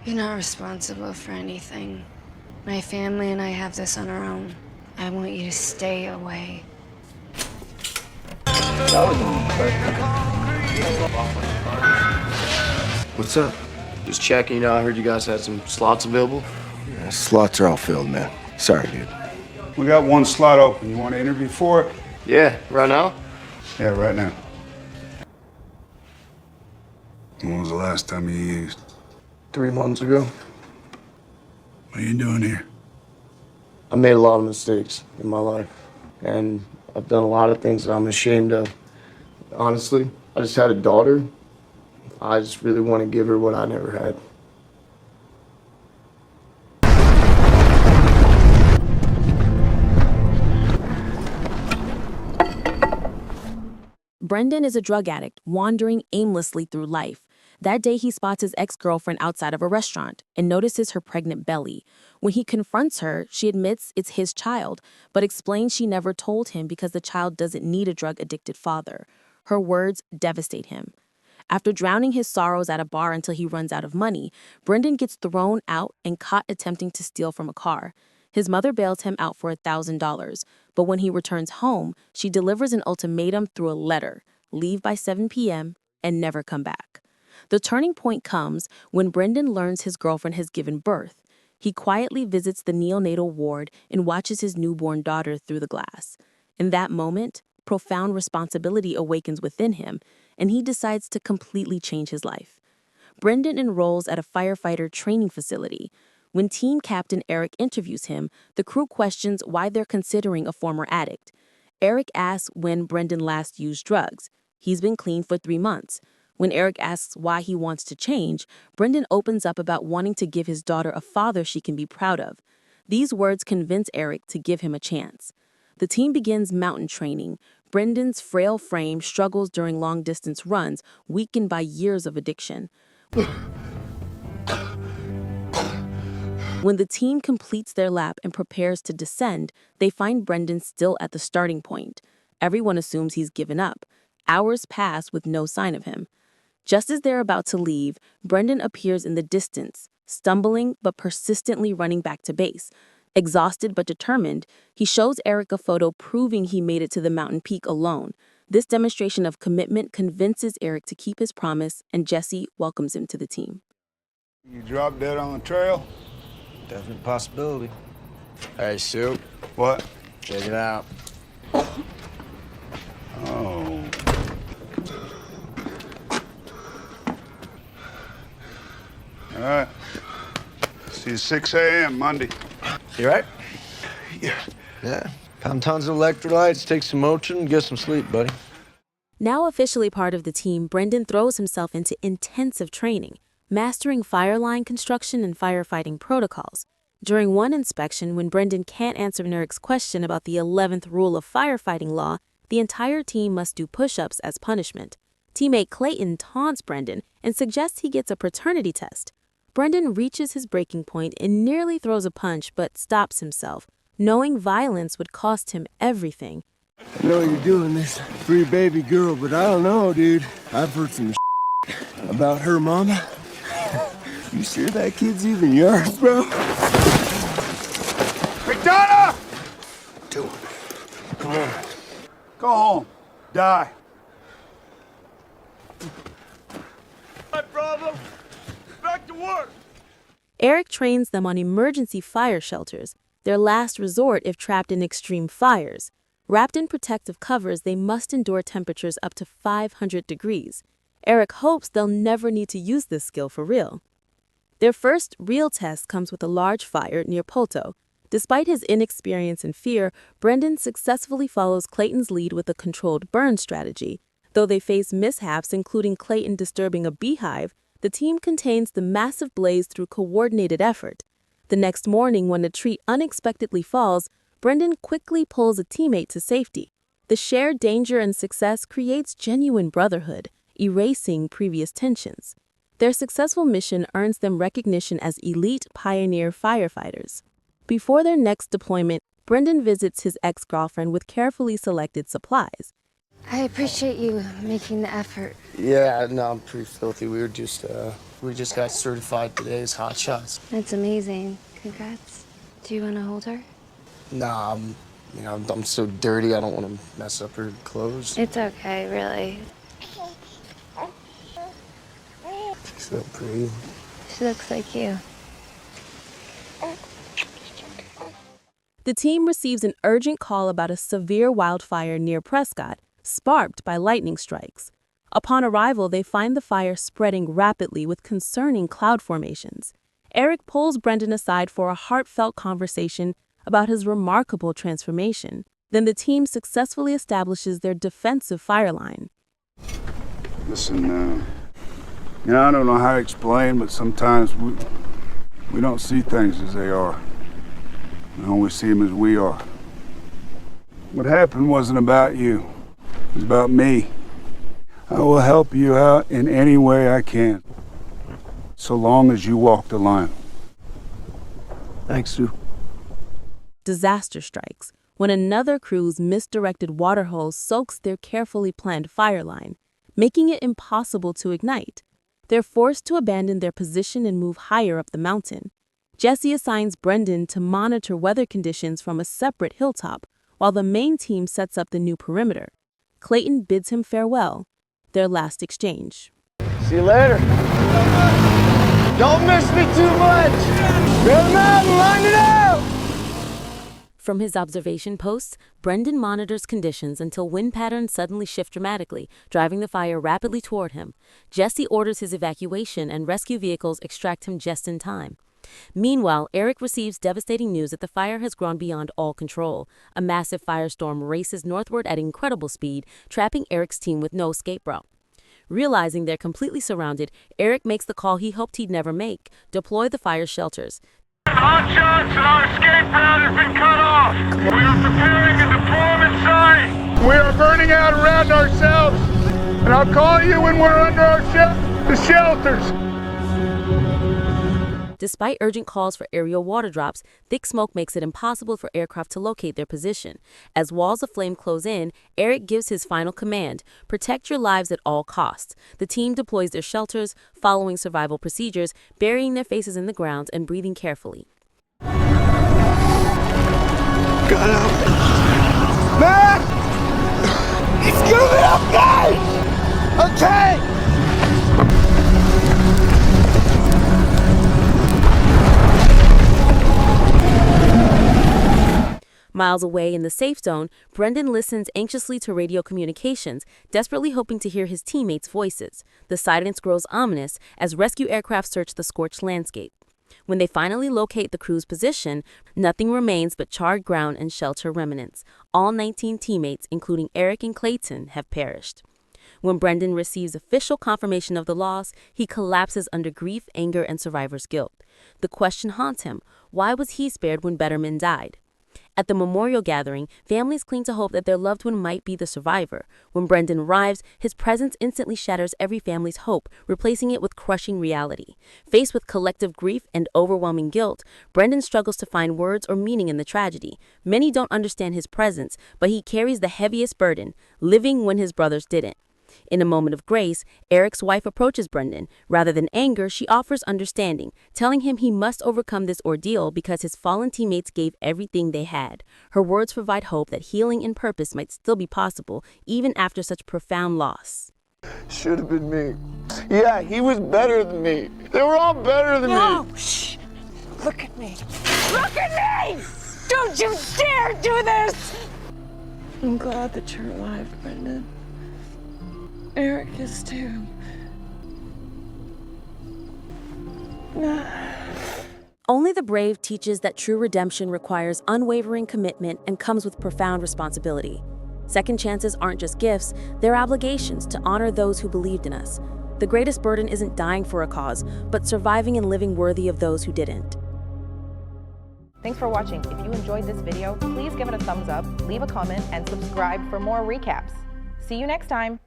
You're not responsible for anything. My family and I have this on our own. I want you to stay away. What's up? Just checking, I heard you guys had some slots available. Yeah, slots are all filled, man. Sorry, dude. We got one slot open. You want to interview for it? Yeah, right now? Yeah, right now. When was the last time you used? 3 months ago. What are you doing here? I made a lot of mistakes in my life, and I've done a lot of things that I'm ashamed of. Honestly, I just had a daughter. I just really want to give her what I never had. Brendan is a drug addict wandering aimlessly through life. That day, he spots his ex-girlfriend outside of a restaurant and notices her pregnant belly. When he confronts her, she admits it's his child, but explains she never told him because the child doesn't need a drug-addicted father. Her words devastate him. After drowning his sorrows at a bar until he runs out of money, Brendan gets thrown out and caught attempting to steal from a car. His mother bails him out for $1,000, but when he returns home, she delivers an ultimatum through a letter: leave by 7 p.m. and never come back. The turning point comes when Brendan learns his girlfriend has given birth. He quietly visits the neonatal ward and watches his newborn daughter through the glass. In that moment, profound responsibility awakens within him, and he decides to completely change his life. Brendan enrolls at a firefighter training facility. When team captain Eric interviews him, the crew questions why they're considering a former addict. Eric asks when Brendan last used drugs. He's been clean for 3 months. When Eric asks why he wants to change, Brendan opens up about wanting to give his daughter a father she can be proud of. These words convince Eric to give him a chance. The team begins mountain training. Brendan's frail frame struggles during long-distance runs, weakened by years of addiction. When the team completes their lap and prepares to descend, they find Brendan still at the starting point. Everyone assumes he's given up. Hours pass with no sign of him. Just as they're about to leave, Brendan appears in the distance, stumbling but persistently running back to base. Exhausted but determined, he shows Eric a photo proving he made it to the mountain peak alone. This demonstration of commitment convinces Eric to keep his promise, and Jesse welcomes him to the team. You dropped dead on the trail? Definite possibility. Hey, Sue. What? Check it out. Oh. All right. See you 6 a.m. Monday. You right? Yeah. Pound tons of electrolytes, take some Motrin, get some sleep, buddy. Now officially part of the team, Brendan throws himself into intensive training, mastering fire line construction and firefighting protocols. During one inspection, when Brendan can't answer Eric's question about the 11th rule of firefighting law, the entire team must do push-ups as punishment. Teammate Clayton taunts Brendan and suggests he gets a paternity test. Brendan reaches his breaking point and nearly throws a punch, but stops himself, knowing violence would cost him everything. I know you're doing this for your baby girl, but I don't know, dude. I've heard some about her mama. You sure that kid's even yours, bro? McDonough! Dude, come on. Go home. Die. My problem. Back to work. Eric trains them on emergency fire shelters, their last resort if trapped in extreme fires. Wrapped in protective covers, they must endure temperatures up to 500 degrees. Eric hopes they'll never need to use this skill for real. Their first real test comes with a large fire near Poto. Despite his inexperience and fear, Brendan successfully follows Clayton's lead with a controlled burn strategy. Though they face mishaps, including Clayton disturbing a beehive, the team contains the massive blaze through coordinated effort. The next morning, when a tree unexpectedly falls, Brendan quickly pulls a teammate to safety. The shared danger and success creates genuine brotherhood, erasing previous tensions. Their successful mission earns them recognition as elite pioneer firefighters. Before their next deployment, Brendan visits his ex-girlfriend with carefully selected supplies. I appreciate you making the effort. Yeah, no, I'm pretty filthy. We were just We just got certified today as Hotshots. That's amazing. Congrats. Do you want to hold her? Nah, I'm so dirty, I don't want to mess up her clothes. It's okay, really. She's so pretty. She looks like you. The team receives an urgent call about a severe wildfire near Prescott, sparked by lightning strikes. Upon arrival, they find the fire spreading rapidly with concerning cloud formations. Eric pulls Brendan aside for a heartfelt conversation about his remarkable transformation. Then the team successfully establishes their defensive fire line. Listen, I don't know how to explain, but sometimes we don't see things as they are. We only see them as we are. What happened wasn't about you. It was about me. I will help you out in any way I can, so long as you walk the line. Thanks, Sue. Disaster strikes when another crew's misdirected water hose soaks their carefully planned fire line, making it impossible to ignite. They're forced to abandon their position and move higher up the mountain. Jesse assigns Brendan to monitor weather conditions from a separate hilltop, while the main team sets up the new perimeter. Clayton bids him farewell, their last exchange. See you later. Don't miss me too much. Grab him out and line it out. From his observation posts, Brendan monitors conditions until wind patterns suddenly shift dramatically, driving the fire rapidly toward him. Jesse orders his evacuation and rescue vehicles extract him just in time. Meanwhile, Eric receives devastating news that the fire has grown beyond all control. A massive firestorm races northward at incredible speed, trapping Eric's team with no escape route. Realizing they're completely surrounded, Eric makes the call he hoped he'd never make: deploy the fire shelters. Hotshots and our escape route has been cut off. We are preparing a deployment site. We are burning out around ourselves, and I'll call you when we're under the shelters. Despite urgent calls for aerial water drops, thick smoke makes it impossible for aircraft to locate their position. As walls of flame close in, Eric gives his final command: protect your lives at all costs. The team deploys their shelters, following survival procedures, burying their faces in the ground and breathing carefully. Got out. Matt! It's coming, okay! Okay! Miles away in the safe zone, Brendan listens anxiously to radio communications, desperately hoping to hear his teammates' voices. The silence grows ominous as rescue aircraft search the scorched landscape. When they finally locate the crew's position, nothing remains but charred ground and shelter remnants. All 19 teammates, including Eric and Clayton, have perished. When Brendan receives official confirmation of the loss, he collapses under grief, anger, and survivor's guilt. The question haunts him: why was he spared when better men died? At the memorial gathering, families cling to hope that their loved one might be the survivor. When Brendan arrives, his presence instantly shatters every family's hope, replacing it with crushing reality. Faced with collective grief and overwhelming guilt, Brendan struggles to find words or meaning in the tragedy. Many don't understand his presence, but he carries the heaviest burden: living when his brothers didn't. In a moment of grace, Eric's wife approaches Brendan. Rather than anger, she offers understanding, telling him he must overcome this ordeal because his fallen teammates gave everything they had. Her words provide hope that healing and purpose might still be possible, even after such profound loss. Should have been me. Yeah, he was better than me. They were all better than me. No! Shh! Look at me! Look at me! Don't you dare do this! I'm glad that you're alive, Brendan. Eric is too. Only the brave teaches that true redemption requires unwavering commitment and comes with profound responsibility. Second chances aren't just gifts, they're obligations to honor those who believed in us. The greatest burden isn't dying for a cause, but surviving and living worthy of those who didn't. Thanks for watching. If you enjoyed this video, please give it a thumbs up, leave a comment, and subscribe for more recaps. See you next time.